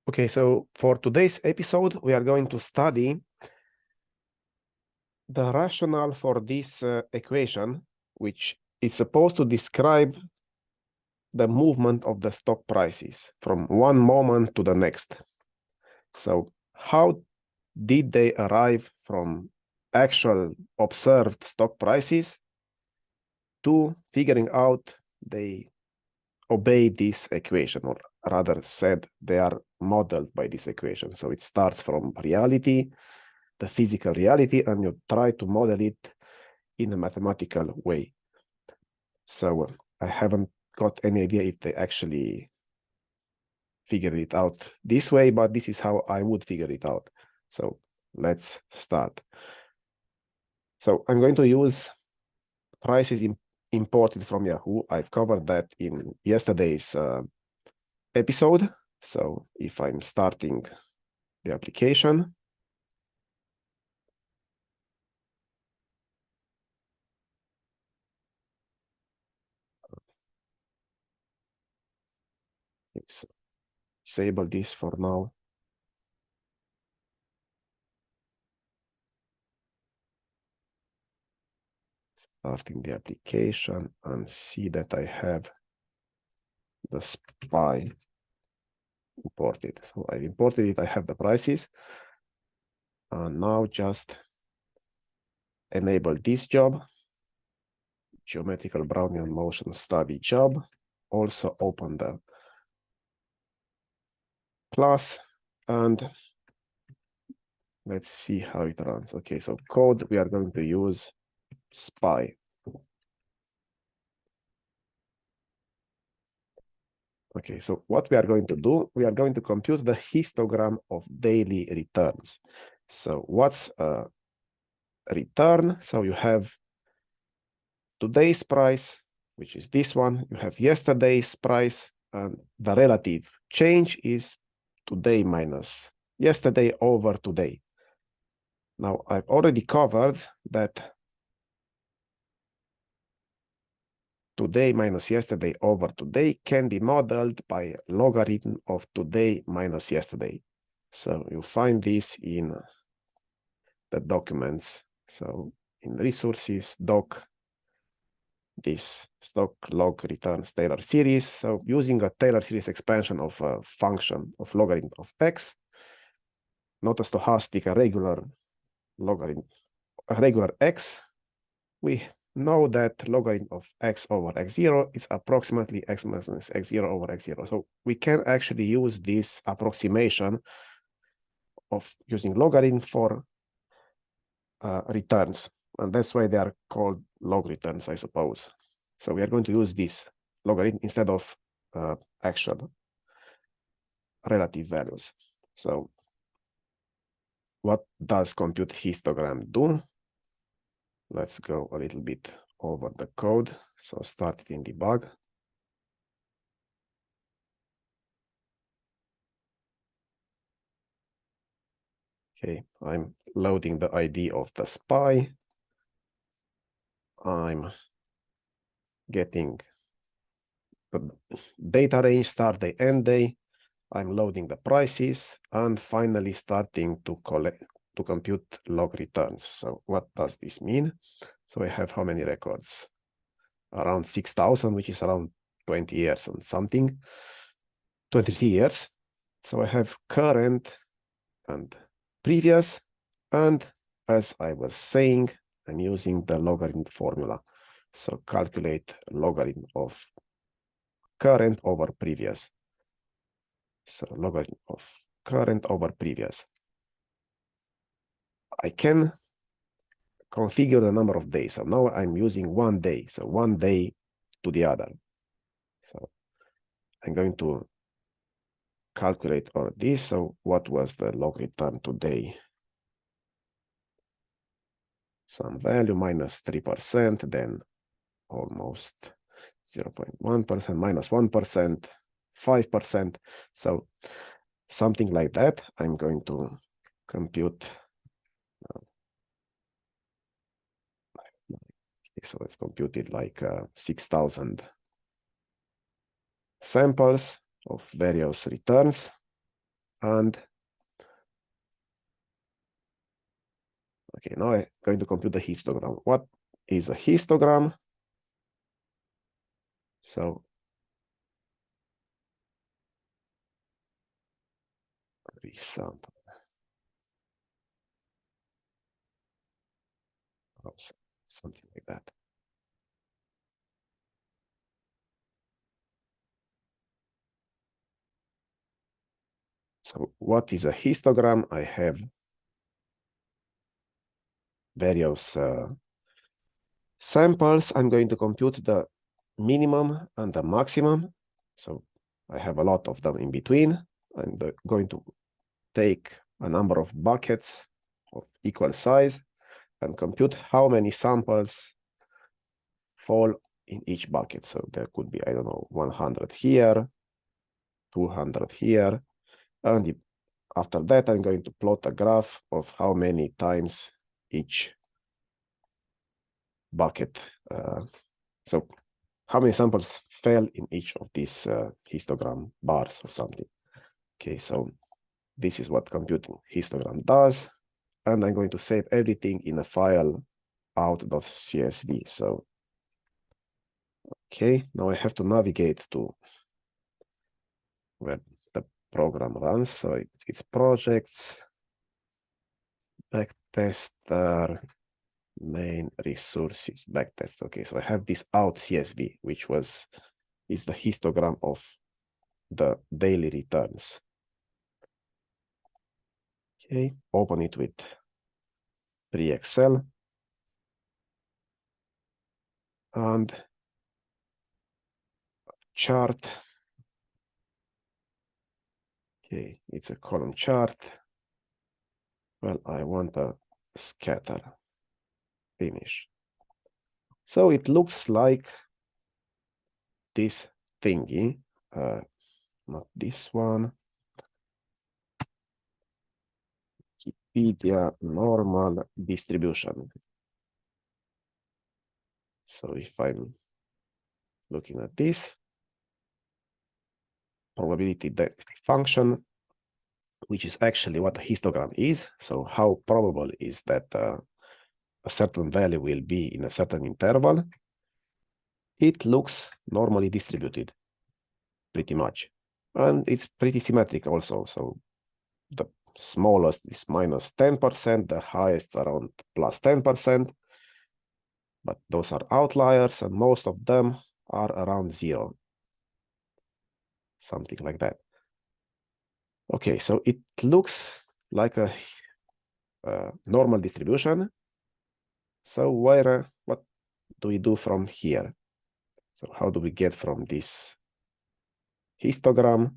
Okay, so for today's episode, we are going to study the rationale for this equation, which is supposed to describe the movement of the stock prices from one moment to the next. So how did they arrive from actual observed stock prices to figuring out they obey this equation, or rather said, they are modeled by this equation. So it starts from reality, the physical reality, and you try to model it in a mathematical way. So I haven't got any idea if they actually figured it out this way, but this is how I would figure it out. So let's start. So I'm going to use prices imported from Yahoo. I've covered that in yesterday's episode. So if I'm starting the application, let's disable this for now. Starting the application and see that I have the SPY imported. So I imported it, I have the prices. And now just enable this job, Geometrical Brownian Motion study job. Also open the class and let's see how it runs. Okay, so code, we are going to use SPY. Okay, so what we are going to do, we are going to compute the histogram of daily returns. So what's a return? So you have today's price, which is this one. You have yesterday's price, and the relative change is today minus yesterday over today. Now, I've already covered that today minus yesterday over today can be modeled by logarithm of today minus yesterday. So you find this in the documents. So in resources, doc, this stock log returns Taylor series. So using a Taylor series expansion of a function of logarithm of x, not a stochastic, a regular logarithm, a regular x, we know that logarithm of x over x0 is approximately x minus x0 over x0. So we can actually use this approximation of using logarithm for returns. And that's why they are called log returns, I suppose. So we are going to use this logarithm instead of actual relative values. So what does compute histogram do? Let's go a little bit over the code. So start it in debug. Okay, I'm loading the ID of the SPY. I'm getting the data range, start day, end day. I'm loading the prices and finally starting to compute log returns. So what does this mean? So I have how many records? Around 6,000, which is around 20 years and something, 23 years. So I have current and previous, and as I was saying, I'm using the logarithm formula. So calculate logarithm of current over previous. So logarithm of current over previous. I can configure the number of days. So now I'm using 1 day. So 1 day to the other. So I'm going to calculate all this. So what was the log return today? Some value minus 3%, then almost 0.1%, minus 1%, 5%. So something like that. I'm going to compute. So I've computed like 6,000 samples of various returns. And okay, now I'm going to compute the histogram. What is a histogram? So resample. Something like that. So what is a histogram? I have various samples. I'm going to compute the minimum and the maximum. So I have a lot of them in between. I'm going to take a number of buckets of equal size and compute how many samples fall in each bucket. So there could be, I don't know, 100 here, 200 here. And after that, I'm going to plot a graph of how many times each bucket. So how many samples fell in each of these histogram bars or something. Okay, so this is what computing histogram does. And I'm going to save everything in a file out.csv. So, okay, now I have to navigate to where the program runs. So it's projects, backtester, main resources, backtest. Okay, so I have this out CSV, which is the histogram of the daily returns. Okay, open it with pre-Excel. And chart. Okay, it's a column chart. Well, I want a scatter. Finish. So it looks like this thingy, not this one. Wikipedia normal distribution. So if I'm looking at this, probability density function, which is actually what a histogram is. So how probable is that a certain value will be in a certain interval? It looks normally distributed, pretty much. And it's pretty symmetric also. So the smallest is minus 10%, the highest around plus 10%. But those are outliers, and most of them are around 0. Something like that. Okay, so it looks like a normal distribution. So what do we do from here? So how do we get from this histogram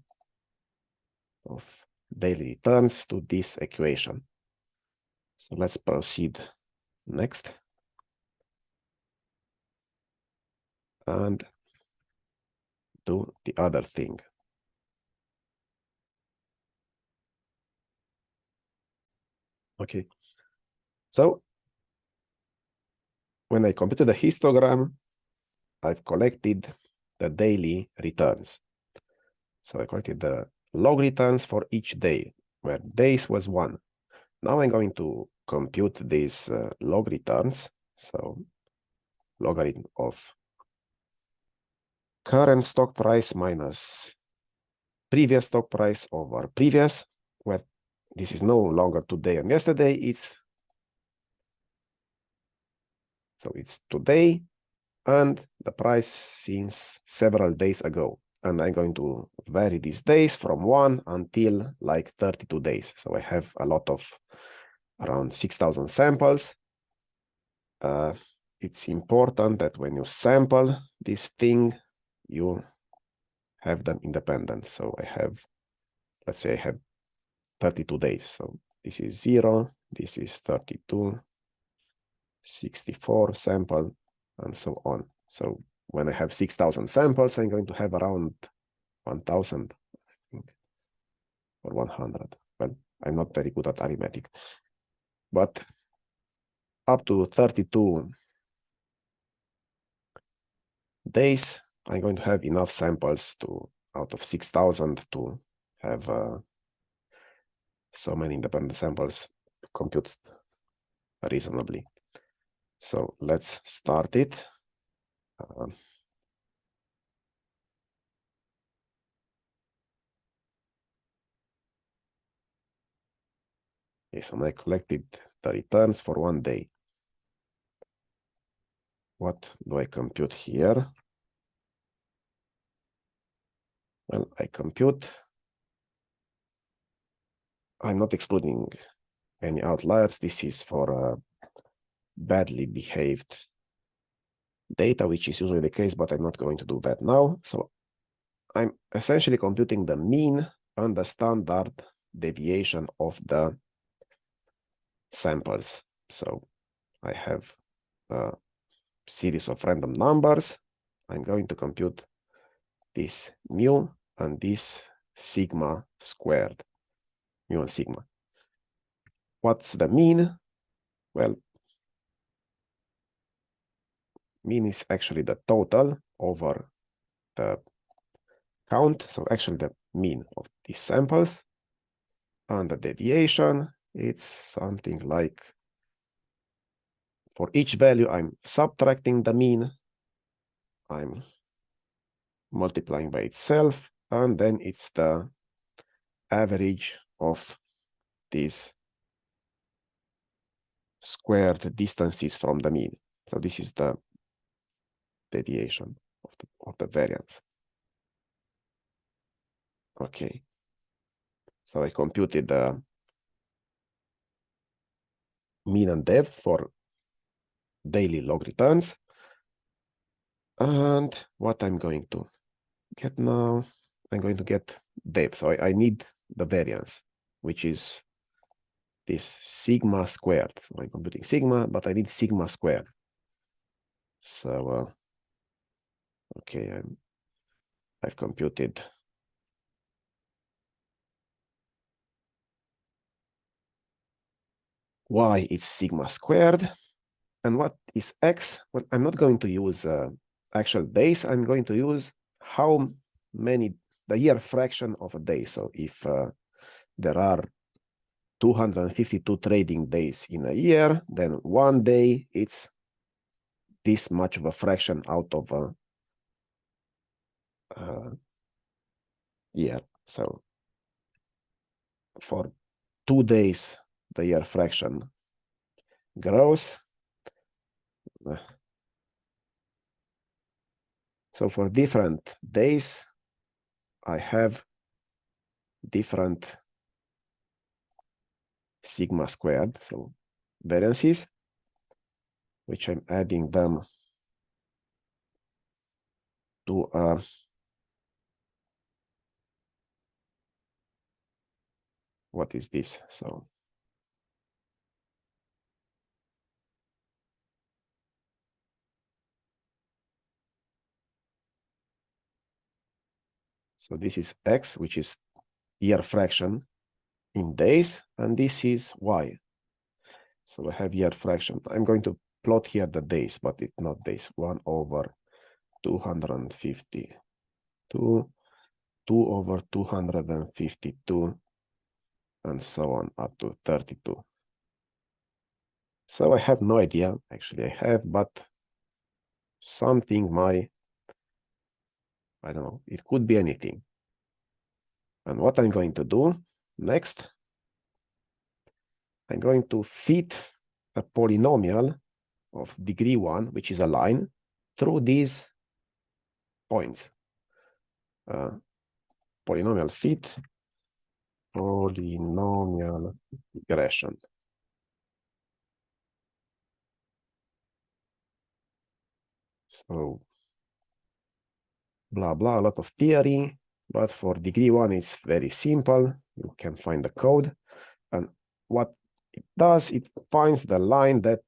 of daily returns to this equation? So let's proceed next. And do the other thing. Okay. So when I computed the histogram, I've collected the daily returns. So I collected the log returns for each day, where days was 1. Now I'm going to compute these log returns. So logarithm of current stock price minus previous stock price over previous, where this is no longer today and yesterday, it's today and the price since several days ago. And I'm going to vary these days from 1 until like 32 days. So I have a lot of around 6,000 samples. It's important that when you sample this thing, you have them independent. So I have, let's say I have 32 days. So this is 0, this is 32, 64 sample, and so on. So when I have 6,000 samples, I'm going to have around 1,000, I think, or 100. Well, I'm not very good at arithmetic. But up to 32 days, I'm going to have enough samples out of 6,000 to have so many independent samples compute reasonably. So let's start it. Okay, so I collected the returns for 1 day. What do I compute here? Well, I compute. I'm not excluding any outliers. This is for badly behaved data, which is usually the case, but I'm not going to do that now. So I'm essentially computing the mean and the standard deviation of the samples. So I have a series of random numbers. I'm going to compute this mu and this sigma squared, mu and sigma. What's the mean? Well, mean is actually the total over the count. So actually the mean of these samples, and the deviation, it's something like, for each value, I'm subtracting the mean, I'm multiplying by itself, and then it's the average of these squared distances from the mean. So this is the deviation of the variance. Okay. So I computed the mean and dev for daily log returns. And what I'm going to get now, I'm going to get dev. So I need the variance, which is this sigma squared. So I'm computing sigma, but I need sigma squared. So, okay, I've computed y is sigma squared. And what is x? Well, I'm not going to use actual days. I'm going to use how many, the year fraction of a day. So if there are 252 trading days in a year, then 1 day it's this much of a fraction out of a year. So for 2 days, the year fraction grows. So for different days, I have different sigma squared, so variances, which I'm adding them to what is this? So this is x, which is year fraction in days, and this is y. So I have year fraction. I'm going to plot here the days, but it's not days. 1 over 252, 2 over 252, and so on up to 32. So I have no idea. Actually, I have, but something I don't know, it could be anything. And what I'm going to do next, I'm going to fit a polynomial of degree 1, which is a line, through these points. Polynomial fit, polynomial regression. So, blah, blah, a lot of theory, but for degree 1, it's very simple. You can find the code. And what it does, it finds the line that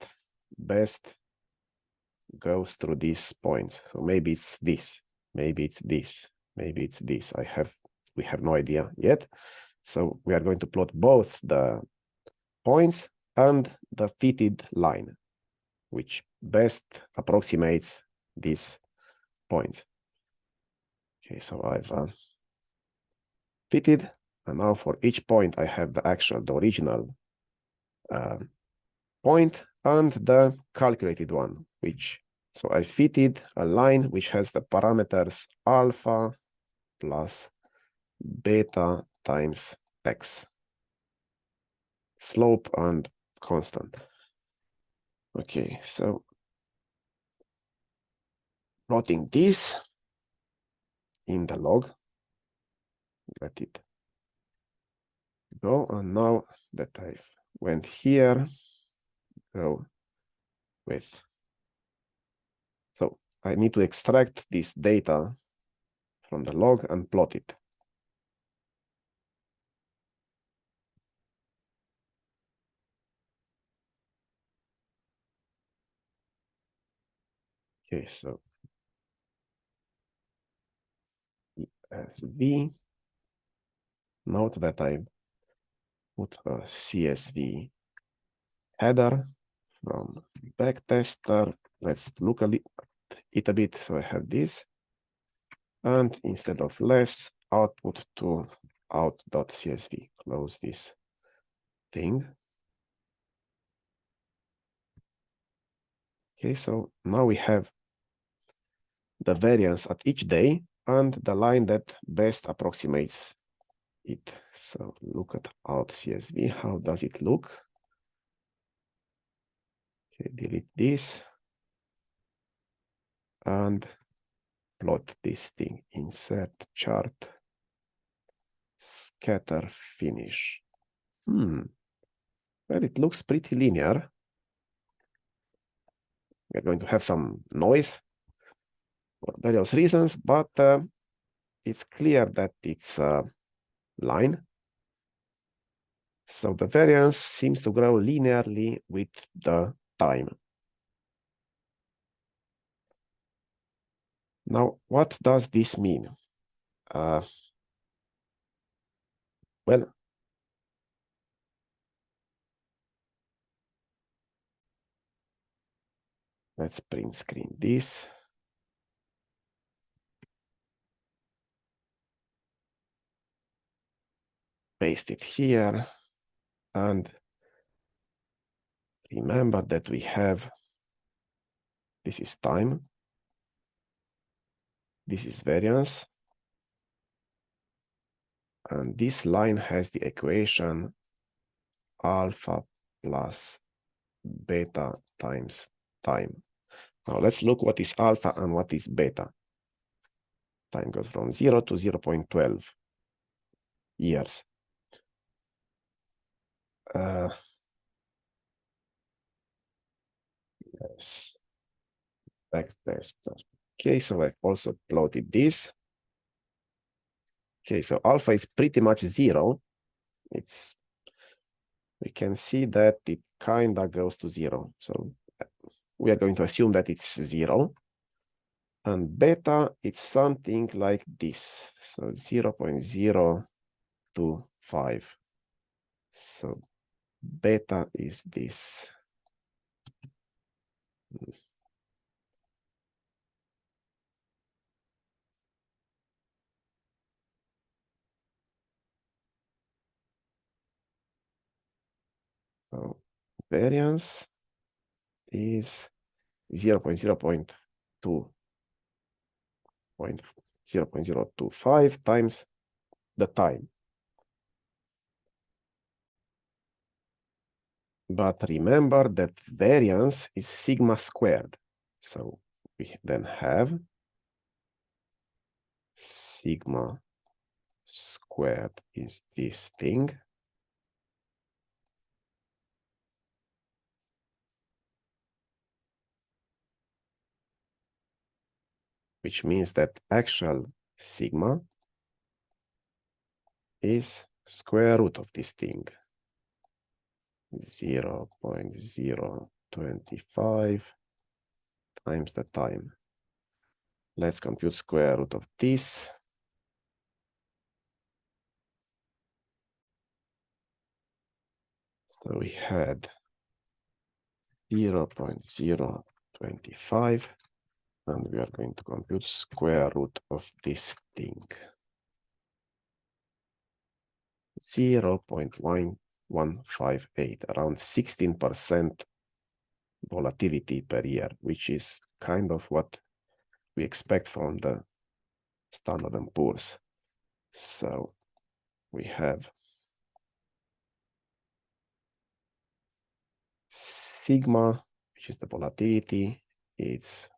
best goes through these points. So maybe it's this, maybe it's this, maybe it's this. We have no idea yet. So we are going to plot both the points and the fitted line, which best approximates these points. Okay, so I've fitted, And now for each point, I have the original point and the calculated one, so I fitted a line which has the parameters alpha plus beta times x, slope and constant. Okay, so plotting this in the log, let it go. And now that I've went here, go with, so I need to extract this data from the log and plot it. Okay, so ESV, note that I put a CSV header from backtester. Let's look at it a bit. So I have this, and instead of less, output to out.csv. Close this thing. Okay, so now we have the variance at each day and the line that best approximates it. So look at out.csv. How does it look? Okay, delete this and plot this thing. Insert chart, scatter, finish. Well, it looks pretty linear. We're going to have some noise for various reasons, but it's clear that it's a line. So the variance seems to grow linearly with the time. Now, what does this mean? Well, let's print screen this. Paste it here. And remember that we have, this is time. This is variance. And this line has the equation alpha plus beta times time. Now let's look what is alpha and what is beta. Time goes from 0 to 0.12 years. Yes. Backtester. Okay, so I've also plotted this. Okay, so alpha is pretty much 0. We can see that it kind of goes to 0. So we are going to assume that it's 0. And beta, it's something like this. So 0.025. So beta is this. So variance is 0.025 times the time. But remember that variance is sigma squared. So we then have sigma squared is this thing. Which means that actual sigma is square root of this thing. 0.025 times the time. Let's compute square root of this. So we had 0.025, and we are going to compute square root of this thing. 0.1158, around 16% volatility per year, which is kind of what we expect from the Standard & Poor's. So we have sigma, which is the volatility, it's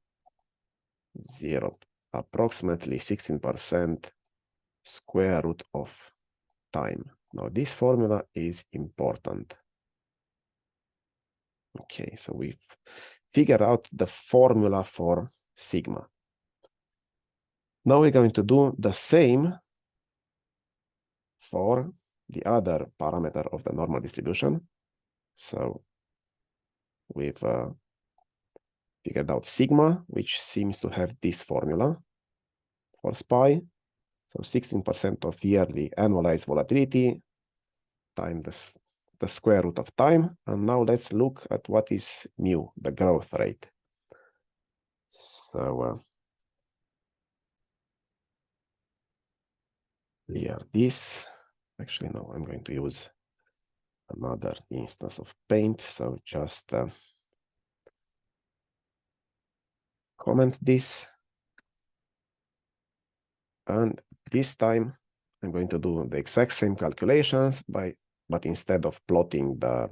approximately 16% square root of time. Now this formula is important. Okay, so we've figured out the formula for sigma. Now we're going to do the same for the other parameter of the normal distribution. So we've figured out sigma, which seems to have this formula for SPY. So 16% of yearly annualized volatility times the square root of time. And now let's look at what is mu, the growth rate. So clear this. Actually, no, I'm going to use another instance of paint. So just comment this. And this time I'm going to do the exact same calculations, but instead of plotting the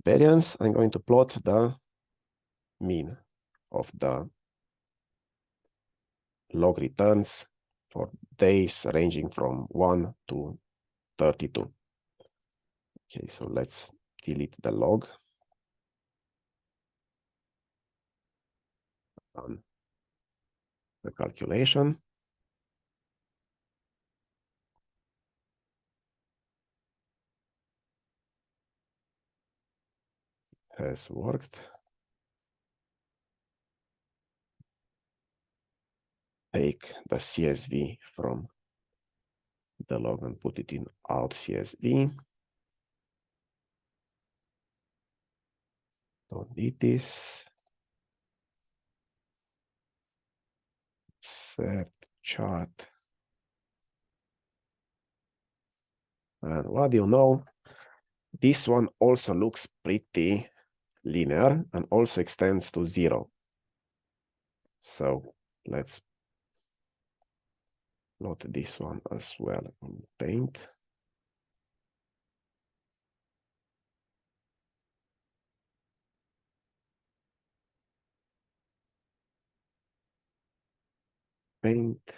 variance, I'm going to plot the mean of the log returns for days ranging from 1 to 32. Okay, so let's delete the log. Run the calculation. Has worked. Take the CSV from the log and put it in out CSV. Don't need this. Insert chart. And what do you know? This one also looks pretty linear and also extends to 0. So let's plot this one as well in paint. Paint.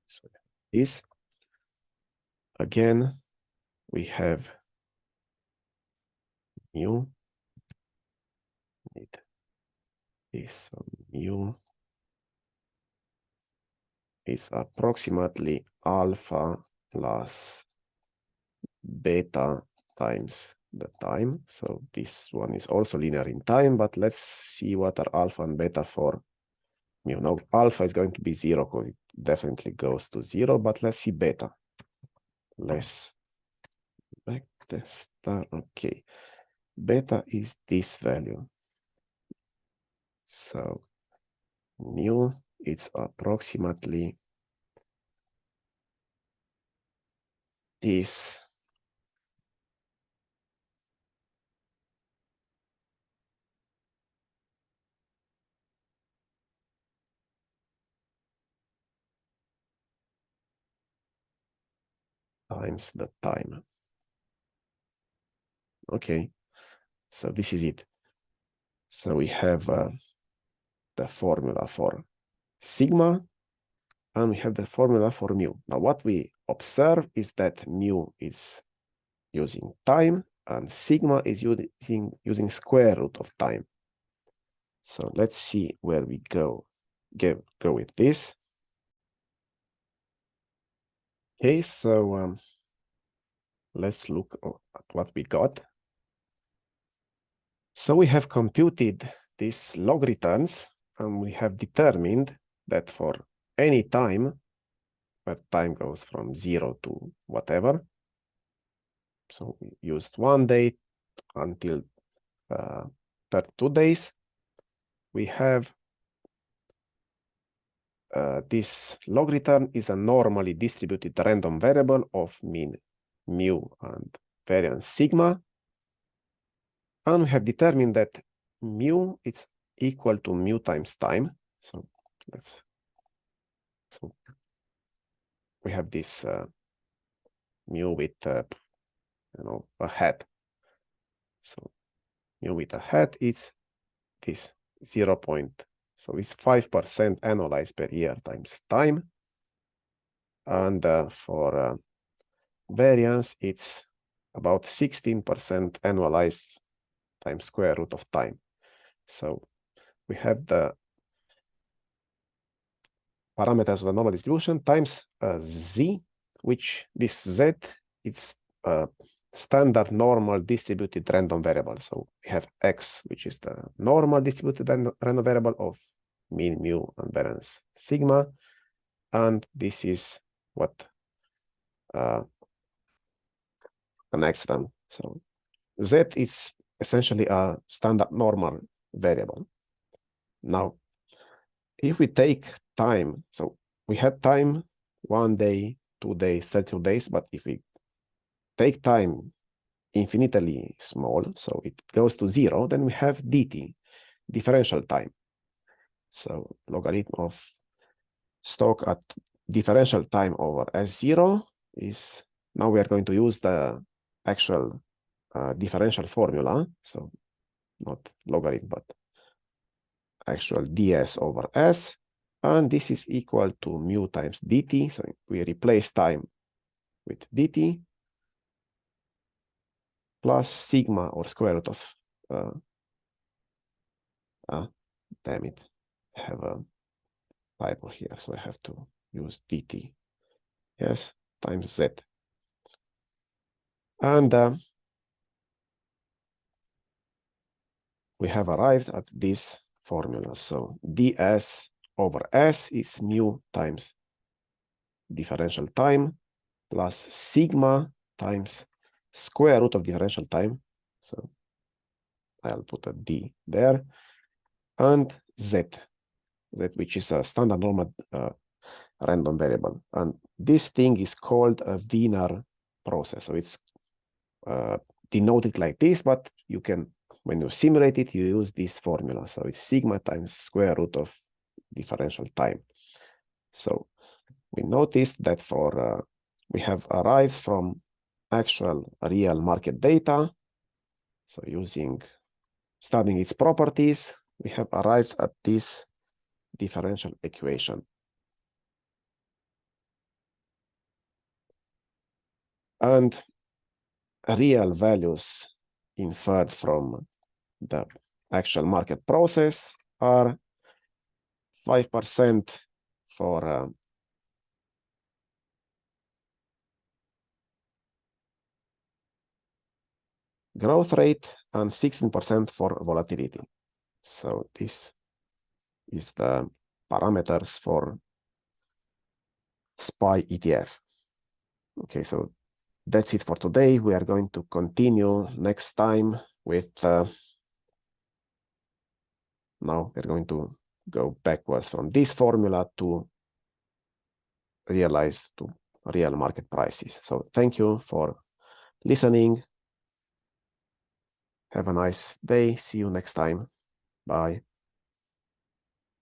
So this again, we have mu. Need this mu is approximately alpha plus beta times the time. So this one is also linear in time, but let's see what are alpha and beta for mu. Now alpha is going to be 0 because it definitely goes to 0, but let's see beta. Let's back the star. Okay, beta is this value. So mu, it's approximately this times the time. Okay, so this is it. So we have the formula for sigma, and we have the formula for mu. Now what we observe is that mu is using time and sigma is using square root of time. So let's see where we go with this. Okay, so let's look at what we got. So we have computed these log returns, and we have determined that for any time, where time goes from 0 to whatever, so we used 1 day until 32 days, we have this log return is a normally distributed random variable of mean mu and variance sigma. And we have determined that mu is equal to mu times time. So we have this mu with a hat. So mu with a hat is this 0. So it's 5% annualized per year times time. And for variance, it's about 16% annualized times square root of time. So we have the parameters of the normal distribution times z, which this z is a standard normal distributed random variable. So we have x, which is the normal distributed random variable of mean, mu, and variance sigma. And this is what connects them. So z is essentially a standard normal variable. Now, if we take time, so we had time 1 day, 2 days, 32 days, but if we take time infinitely small, so it goes to 0, then we have dt, differential time. So logarithm of stoch at differential time over S0 is, now we are going to use the actual differential formula, so not logarithm, but actual ds over s, and this is equal to mu times dt, so we replace time with dt plus sigma or square root of damn it, I have a typo here, so I have to use dt, yes, times z. And we have arrived at this formula. So ds over s is mu times differential time plus sigma times square root of differential time. So I'll put a d there. And z, which is a standard normal random variable. And this thing is called a Wiener process. So it's denoted like this, but you can, when you simulate it, you use this formula. So it's sigma times square root of differential time. So we noticed that for we have arrived from actual real market data. So studying its properties, we have arrived at this differential equation. And real values inferred from the actual market process are 5% for growth rate and 16% for volatility. So this is the parameters for SPY ETF. Okay, so that's it for today. We are going to continue next time with, now we're going to go backwards from this formula to realize to real market prices. So thank you for listening. Have a nice day. See you next time. Bye.